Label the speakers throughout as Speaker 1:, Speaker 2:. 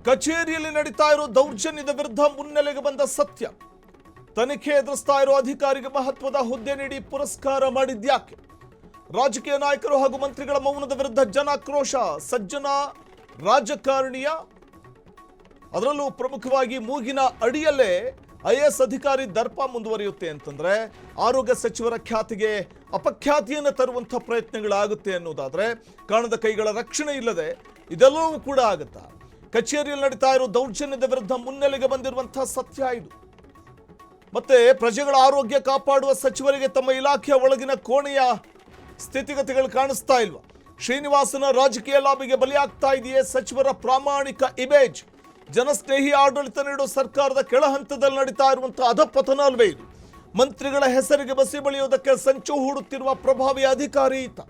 Speaker 1: ಕಚೇರಿಯಲ್ಲಿ ನಡೀತಾ ಇರೋ ದೌರ್ಜನ್ಯದ ವಿರುದ್ಧ ಮುನ್ನೆಲೆಗೆ ಬಂದ ಸತ್ಯ. ತನಿಖೆ ಎದುರಿಸ್ತಾ ಇರೋ ಅಧಿಕಾರಿಗೆ ಮಹತ್ವದ ಹುದ್ದೆ ನೀಡಿ ಪುರಸ್ಕಾರ ಮಾಡಿದ್ಯಾಕೆ? ರಾಜಕೀಯ ನಾಯಕರು ಹಾಗೂ ಮಂತ್ರಿಗಳ ಮೌನದ ವಿರುದ್ಧ ಜನಾಕ್ರೋಶ. ಸಜ್ಜನ ರಾಜಕಾರಣಿಯ ಅದರಲ್ಲೂ ಪ್ರಮುಖವಾಗಿ ಮೂಗಿನ ಅಡಿಯಲ್ಲೇ ಐಎಎಸ್ ಅಧಿಕಾರಿ ದರ್ಪ ಮುಂದುವರಿಯುತ್ತೆ ಅಂತಂದ್ರೆ ಆರೋಗ್ಯ ಸಚಿವರ ಖ್ಯಾತಿಗೆ ಅಪಖ್ಯಾತಿಯನ್ನು ತರುವಂಥ ಪ್ರಯತ್ನಗಳಾಗುತ್ತೆ ಅನ್ನೋದಾದ್ರೆ ಕಾಣದ ಕೈಗಳ ರಕ್ಷಣೆ ಇಲ್ಲದೆ ಇದೆಲ್ಲವೂ ಕೂಡ ಆಗುತ್ತಾ? ಕಚೇರಿಯಲ್ಲಿ ನಡೀತಾ ಇರೋ ದೌರ್ಜನ್ಯದ ವಿರುದ್ಧ ಮುನ್ನೆಲೆಗೆ ಬಂದಿರುವಂತಹ ಸತ್ಯ ಇದು. ಮತ್ತೆ ಪ್ರಜೆಗಳ ಆರೋಗ್ಯ ಕಾಪಾಡುವ ಸಚಿವರಿಗೆ ತಮ್ಮ ಇಲಾಖೆಯ ಒಳಗಿನ ಕೋಣೆಯ ಸ್ಥಿತಿಗತಿಗಳು ಕಾಣಿಸ್ತಾ ಇಲ್ವಾ? ಶ್ರೀನಿವಾಸನ ರಾಜಕೀಯ ಲಾಬಿಗೆ ಬಲಿಯಾಗ್ತಾ ಇದೆಯೇ ಸಚಿವರ ಪ್ರಾಮಾಣಿಕ ಇಮೇಜ್? ಜನಸ್ನೇಹಿ ಆಡಳಿತ ನೀಡೋ ಸರ್ಕಾರದ ಕೆಳ ಹಂತದಲ್ಲಿ ನಡೀತಾ ಇರುವಂತಹ ಅಧಪತನ ಅಲ್ವೇ ಇದು? ಮಂತ್ರಿಗಳ ಹೆಸರಿಗೆ ಬಸಿ ಬಳಿಯೋದಕ್ಕೆ ಸಂಚು ಹೂಡುತ್ತಿರುವ ಪ್ರಭಾವಿ ಅಧಿಕಾರಿ ಈತ.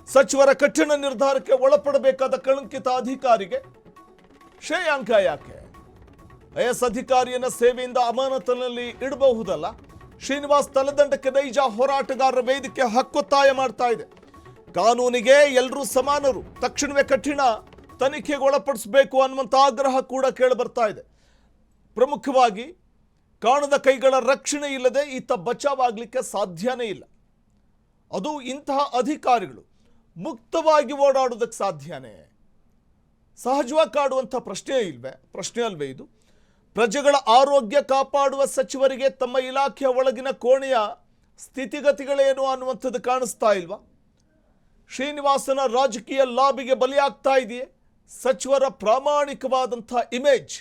Speaker 1: ಸಚಿವರ ಕಠಿಣ ನಿರ್ಧಾರಕ್ಕೆ ಒಳಪಡಬೇಕಾದ ಕಳಂಕಿತ ಅಧಿಕಾರಿಗೆ ಶ್ರೇಯಾಂಕ ಯಾಕೆ? ಐಎಎಸ್ ಅಧಿಕಾರಿಯನ್ನ ಸೇವೆಯಿಂದ ಅಮಾನತಿನಲ್ಲಿ ಇಡಬಹುದಲ್ಲ? ಶ್ರೀನಿವಾಸ್ ತಲೆದಂಡಕ್ಕೆ ನೈಜ ಹೋರಾಟಗಾರರ ವೇದಿಕೆ ಹಕ್ಕೊತ್ತಾಯ ಮಾಡ್ತಾ ಇದೆ. ಕಾನೂನಿಗೆ ಎಲ್ಲರೂ ಸಮಾನರು, ತಕ್ಷಣವೇ ಕಠಿಣ ತನಿಖೆಗೆ ಒಳಪಡಿಸಬೇಕು ಅನ್ನುವಂಥ ಆಗ್ರಹ ಕೂಡ ಕೇಳಿಬರ್ತಾ ಇದೆ. ಪ್ರಮುಖವಾಗಿ ಕಾಣದ ಕೈಗಳ ರಕ್ಷಣೆ ಇಲ್ಲದೆ ಈತ ಬಚಾವಾಗಲಿಕ್ಕೆ ಸಾಧ್ಯನೇ ಇಲ್ಲ. ಅದು ಇಂತಹ ಅಧಿಕಾರಿಗಳು ಮುಕ್ತವಾಗಿ ಓಡಾಡೋದಕ್ಕೆ ಸಾಧ್ಯನೇ? ಸಹಜವಾಗಿ ಕಾಡುವಂಥ ಪ್ರಶ್ನೆ ಅಲ್ವೇ ಇದು? ಪ್ರಜೆಗಳ ಆರೋಗ್ಯ ಕಾಪಾಡುವ ಸಚಿವರಿಗೆ ತಮ್ಮ ಇಲಾಖೆಯ ಒಳಗಿನ ಕೋಣೆಯ ಸ್ಥಿತಿಗತಿಗಳೇನು ಅನ್ನುವಂಥದ್ದು ಕಾಣಿಸ್ತಾ ಇಲ್ವಾ? ಶ್ರೀನಿವಾಸನ ರಾಜಕೀಯ ಲಾಬಿಗೆ ಬಲಿಯಾಗ್ತಾ ಇದೆಯೇ ಸಚಿವರ ಪ್ರಾಮಾಣಿಕವಾದಂಥ ಇಮೇಜ್?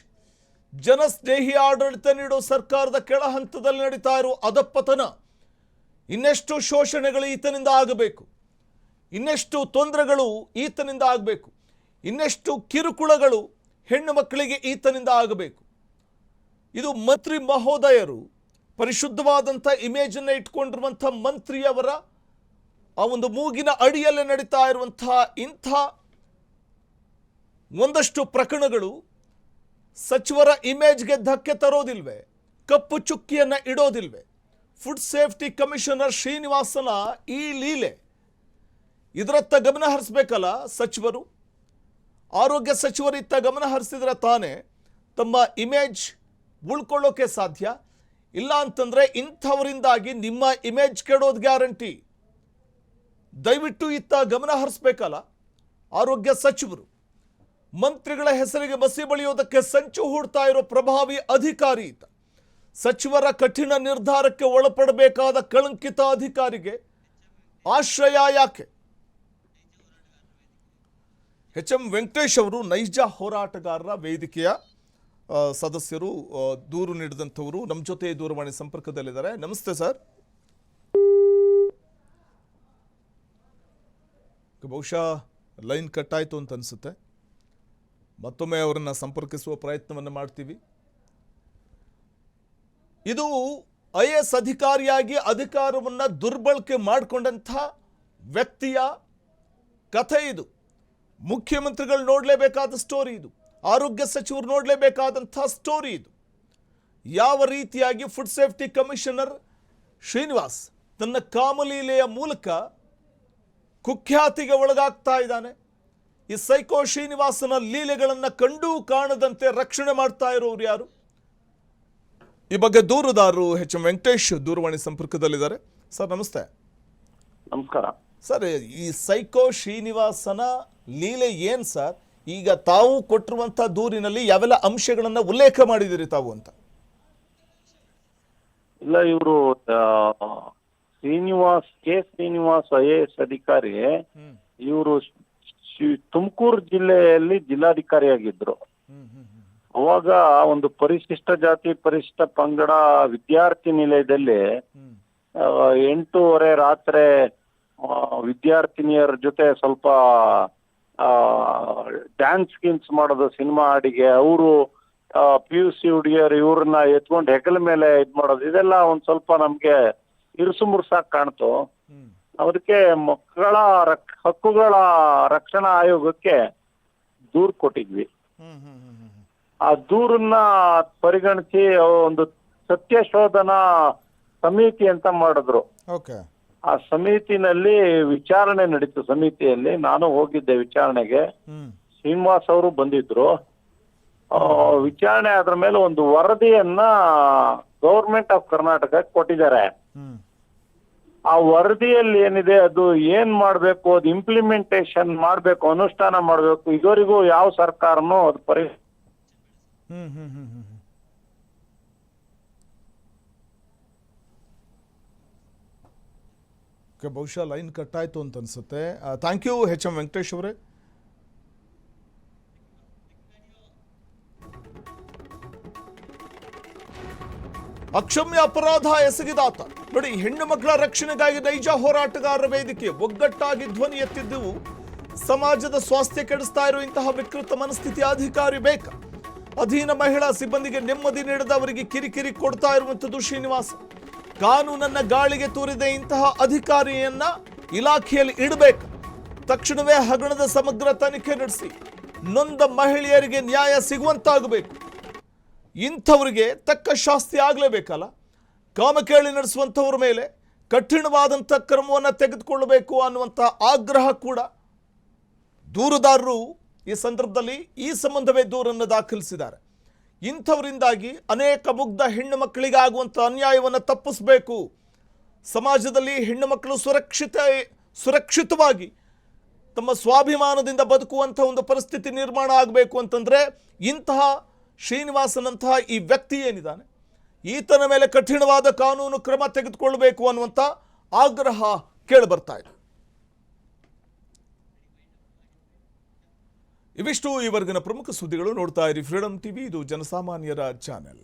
Speaker 1: ಜನಸ್ನೇಹಿ ಆಡಳಿತ ನೀಡೋ ಸರ್ಕಾರದ ಕೆಳ ಹಂತದಲ್ಲಿ ನಡೀತಾ ಇರೋ ಅಧಪತನ. ಇನ್ನೆಷ್ಟು ಶೋಷಣೆಗಳು ಈತನಿಂದ ಆಗಬೇಕು, ಇನ್ನೆಷ್ಟು ತೊಂದರೆಗಳು ಈತನಿಂದ ಆಗಬೇಕು, ಇನ್ನೆಷ್ಟು ಕಿರುಕುಳಗಳು ಹೆಣ್ಣು ಮಕ್ಕಳಿಗೆ ಈತನಿಂದ ಆಗಬೇಕು. ಇದು ಮಂತ್ರಿ ಮಹೋದಯರು ಪರಿಶುದ್ಧವಾದಂಥ ಇಮೇಜನ್ನು ಇಟ್ಕೊಂಡಿರುವಂಥ ಮಂತ್ರಿಯವರ ಆ ಒಂದು ಮೂಗಿನ ಅಡಿಯಲ್ಲೇ ನಡೀತಾ ಇರುವಂಥ ಇಂಥ ಒಂದಷ್ಟು ಪ್ರಕರಣಗಳು ಸಚಿವರ ಇಮೇಜ್ಗೆ ಧಕ್ಕೆ ತರೋದಿಲ್ವೇ? ಕಪ್ಪು ಚುಕ್ಕಿಯನ್ನು ಇಡೋದಿಲ್ವೇ? ಫುಡ್ ಸೇಫ್ಟಿ ಕಮಿಷನರ್ ಶ್ರೀನಿವಾಸನ ಈ ಲೀಲೆ ಇದರತ್ತ ಗಮನ ಹರಿಸಬೇಕಲ್ಲ ಸಚಿವರು. ಆರೋಗ್ಯ ಸಚಿವರಿತ್ತ ಗಮನ ಹರಿಸಿದ್ರೆ ತಾನೇ ತಮ್ಮ ಇಮೇಜ್ ಉಳ್ಕೊಳ್ಳೋಕೆ ಸಾಧ್ಯ. ಇಲ್ಲ ಅಂತಂದರೆ ಇಂಥವರಿಂದಾಗಿ ನಿಮ್ಮ ಇಮೇಜ್ ಕೆಡೋದು ಗ್ಯಾರಂಟಿ. ದಯವಿಟ್ಟು ಇತ್ತ ಗಮನ ಹರಿಸ್ಬೇಕಲ್ಲ ಆರೋಗ್ಯ ಸಚಿವರು. ಮಂತ್ರಿಗಳ ಹೆಸರಿಗೆ ಬಸಿ ಬಳಿಯೋದಕ್ಕೆ ಸಂಚು ಹೂಡ್ತಾ ಇರೋ ಪ್ರಭಾವಿ ಅಧಿಕಾರಿ ಈತ. ಸಚಿವರ ಕಠಿಣ ನಿರ್ಧಾರಕ್ಕೆ ಒಳಪಡಬೇಕಾದ ಕಳಂಕಿತ ಅಧಿಕಾರಿಗೆ ಆಶ್ರಯ ಯಾಕೆ? ಎಚ್.ಎಂ. ವೆಂಕಟೇಶ್ ಅವರು ನೈಜ ಹೋರಾಟಗಾರರ ವೇದಿಕೆಯ ಸದಸ್ಯರು, ದೂರು ನೀಡಿದಂಥವರು ನಮ್ಮ ಜೊತೆ ದೂರವಾಣಿ ಸಂಪರ್ಕದಲ್ಲಿದ್ದಾರೆ. ನಮಸ್ತೆ ಸರ್. ಬಹುಶಃ ಲೈನ್ ಕಟ್ ಆಯಿತು ಅಂತ ಅನಿಸುತ್ತೆ. ಮತ್ತೊಮ್ಮೆ ಅವರನ್ನು ಸಂಪರ್ಕಿಸುವ ಪ್ರಯತ್ನವನ್ನು ಮಾಡ್ತೀವಿ. ಇದು ಐಎಎಸ್ ಅಧಿಕಾರಿಯಾಗಿ ಅಧಿಕಾರವನ್ನು ದುರ್ಬಳಕೆ ಮಾಡಿಕೊಂಡಂಥ ವ್ಯಕ್ತಿಯ ಕಥೆ ಇದು. ಮುಖ್ಯಮಂತ್ರಿಗಳು ನೋಡಲೇಬೇಕಾದ ಸ್ಟೋರಿ ಇದು. ಆರೋಗ್ಯ ಸಚಿವರು ನೋಡಲೇಬೇಕಾದಂಥ ಸ್ಟೋರಿ ಇದು. ಯಾವ ರೀತಿಯಾಗಿ ಫುಡ್ ಸೇಫ್ಟಿ ಕಮಿಷನರ್ ಶ್ರೀನಿವಾಸ್ ತನ್ನ ಕಾಮಲೀಲೆಯ ಮೂಲಕ ಕುಖ್ಯಾತಿಗೆ ಒಳಗಾಗ್ತಾ ಇದ್ದಾನೆ. ಈ ಸೈಕೋ ಶ್ರೀನಿವಾಸನ ಲೀಲೆಗಳನ್ನು ಕಂಡೂ ಕಾಣದಂತೆ ರಕ್ಷಣೆ ಮಾಡ್ತಾ ಇರೋರು ಯಾರು? ಈ ಬಗ್ಗೆ ದೂರುದಾರರು ಎಚ್.ಎಂ. ವೆಂಕಟೇಶ್ ದೂರವಾಣಿ ಸಂಪರ್ಕದಲ್ಲಿದ್ದಾರೆ. ಸರ್ ನಮಸ್ತೆ.
Speaker 2: ನಮಸ್ಕಾರ
Speaker 1: ಸರ್. ಈ ಸೈಕೋ ಶ್ರೀನಿವಾಸನ ಲೀಲೆ ಏನ್ ಸರ್? ಈಗ ತಾವು ಕೊಟ್ಟಿರುವಂತಹ ದೂರಿನಲ್ಲಿ ಯಾವೆಲ್ಲ ಅಂಶಗಳನ್ನ ಉಲ್ಲೇಖ ಮಾಡಿದಿರಿ ತಾವು ಅಂತ?
Speaker 2: ಇಲ್ಲ, ಇವರು ಶ್ರೀನಿವಾಸ್ ಐಎಎಸ್ ಅಧಿಕಾರಿ. ಇವರು ತುಮಕೂರು ಜಿಲ್ಲೆಯಲ್ಲಿ ಜಿಲ್ಲಾಧಿಕಾರಿಯಾಗಿದ್ರು. ಅವಾಗ ಒಂದು ಪರಿಶಿಷ್ಟ ಜಾತಿ ಪರಿಶಿಷ್ಟ ಪಂಗಡ ವಿದ್ಯಾರ್ಥಿ ನಿಲಯದಲ್ಲಿ 8:30 ರಾತ್ರಿ ವಿದ್ಯಾರ್ಥಿನಿಯರ ಜೊತೆ ಸ್ವಲ್ಪ ಡ್ಯಾನ್ಸ್ ಗಿನ್ಸ್ ಮಾಡೋದು, ಸಿನಿಮಾ ಹಾಡಿಗೆ ಅವರು PUC ಹುಡುಗಿಯರು ಇವ್ರನ್ನ ಎತ್ಕೊಂಡು ಹೆಗಲ ಮೇಲೆ ಇದ್ ಮಾಡೋದು, ಇದೆಲ್ಲ ಒಂದ್ ಸ್ವಲ್ಪ ನಮ್ಗೆ ಇರುಸು ಮುರುಸಾಗಿ ಕಾಣ್ತು. ಅದಕ್ಕೆ ಮಕ್ಕಳ ಹಕ್ಕುಗಳ ರಕ್ಷಣಾ ಆಯೋಗಕ್ಕೆ ದೂರು ಕೊಟ್ಟಿದ್ವಿ. ಆ ದೂರನ್ನ ಪರಿಗಣಿಸಿ ಒಂದು ಸತ್ಯ ಶೋಧನಾ ಸಮಿತಿ ಅಂತ ಮಾಡಿದ್ರು. ಆ ಸಮಿತಿನಲ್ಲಿ ವಿಚಾರಣೆ ನಡೀತು. ಸಮಿತಿಯಲ್ಲಿ ನಾನು ಹೋಗಿದ್ದೆ ವಿಚಾರಣೆಗೆ. ಶ್ರೀನಿವಾಸ್ ಅವರು ಬಂದಿದ್ರು. ವಿಚಾರಣೆ ಅದ್ರ ಮೇಲೆ ಒಂದು ವರದಿಯನ್ನ ಗೌರ್ಮೆಂಟ್ ಆಫ್ ಕರ್ನಾಟಕ ಕೊಟ್ಟಿದ್ದಾರೆ. ಆ ವರದಿಯಲ್ಲಿ ಏನಿದೆ ಅದು ಏನ್ ಮಾಡ್ಬೇಕು, ಅದು ಇಂಪ್ಲಿಮೆಂಟೇಷನ್ ಮಾಡ್ಬೇಕು, ಅನುಷ್ಠಾನ ಮಾಡ್ಬೇಕು. ಇದುವರೆಗೂ ಯಾವ ಸರ್ಕಾರನೂ ಅದು
Speaker 1: ಬಹುಶಃ ಲೈನ್ ಕಟ್ ಆಯ್ತು ಅಂತ ಅನ್ಸುತ್ತೆ. Thank U H M Venkatesh ಅವರೇ. ಅಕ್ಷಮ್ಯ ಅಪರಾಧ ಎಸಗಿದಾತ ನೋಡಿ, ಹೆಣ್ಣು ಮಕ್ಕಳ ರಕ್ಷಣೆಗಾಗಿ ನೈಜ ಹೋರಾಟಗಾರರ ವೇದಿಕೆ ಒಗ್ಗಟ್ಟಾಗಿ ಧ್ವನಿ ಎತ್ತಿದ್ದೆವು. ಸಮಾಜದ ಸ್ವಾಸ್ಥ್ಯ ಕೆಡಿಸ್ತಾ ಇರೋ ಇಂತಹ ವಿಕೃತ ಮನಸ್ಥಿತಿ ಅಧಿಕಾರಿ ಬೇಕ. ಅಧೀನ ಮಹಿಳಾ ಸಿಬ್ಬಂದಿಗೆ ನೆಮ್ಮದಿ ನೀಡದ ಅವರಿಗೆ ಕಿರಿಕಿರಿ ಕೊಡ್ತಾ ಇರುವಂಥದ್ದು ಶ್ರೀನಿವಾಸ. ಕಾನೂನನ್ನ ಗಾಳಿಗೆ ತೂರಿದ ಇಂತಹ ಅಧಿಕಾರಿಯನ್ನ ಇಲಾಖೆಯಲ್ಲಿ ಇಡಬೇಕು. ತಕ್ಷಣವೇ ಹಗರಣದ ಸಮಗ್ರ ತನಿಖೆ ನಡೆಸಿ ನೊಂದ ಮಹಿಳೆಯರಿಗೆ ನ್ಯಾಯ ಸಿಗುವಂತಾಗಬೇಕು. ಇಂಥವರಿಗೆ ತಕ್ಕ ಶಾಸ್ತಿ ಆಗಲೇಬೇಕಲ್ಲ. ಕಾಮಕೇಳಿ ನಡೆಸುವಂಥವ್ರ ಮೇಲೆ ಕಠಿಣವಾದಂಥ ಕ್ರಮವನ್ನು ತೆಗೆದುಕೊಳ್ಳಬೇಕು ಅನ್ನುವಂಥ ಆಗ್ರಹ ಕೂಡ ದೂರುದಾರರು ಈ ಸಂದರ್ಭದಲ್ಲಿ ಈ ಸಂಬಂಧವೇ ದೂರನ್ನು ದಾಖಲಿಸಿದ್ದಾರೆ. ಇಂಥವರಿಂದಾಗಿ ಅನೇಕ ಮುಗ್ಧ ಹೆಣ್ಣು ಮಕ್ಕಳಿಗೆ ಆಗುವಂಥ ಅನ್ಯಾಯವನ್ನು ತಪ್ಪಿಸಬೇಕು. ಸಮಾಜದಲ್ಲಿ ಹೆಣ್ಣು ಮಕ್ಕಳು ಸುರಕ್ಷಿತವಾಗಿ ತಮ್ಮ ಸ್ವಾಭಿಮಾನದಿಂದ ಬದುಕುವಂಥ ಒಂದು ಪರಿಸ್ಥಿತಿ ನಿರ್ಮಾಣ ಆಗಬೇಕು ಅಂತಂದರೆ ಇಂತಹ ಶ್ರೀನಿವಾಸನಂತಹ ಈ ವ್ಯಕ್ತಿ ಏನಿದ್ದಾನೆ ಈತನ ಮೇಲೆ ಕಠಿಣವಾದ ಕಾನೂನು ಕ್ರಮ ತೆಗೆದುಕೊಳ್ಳಬೇಕು ಅನ್ನುವಂಥ ಆಗ್ರಹ ಕೇಳಿಬರ್ತಾ ಇದೆ. ಇವಿಷ್ಟು ಈವರೆಗಿನ ಪ್ರಮುಖ ಸುದ್ದಿಗಳು. ನೋಡ್ತಾ ಇರಿ ಫ್ರೀಡಂ ಟಿವಿ, ಇದು ಜನಸಾಮಾನ್ಯರ ಚಾನೆಲ್.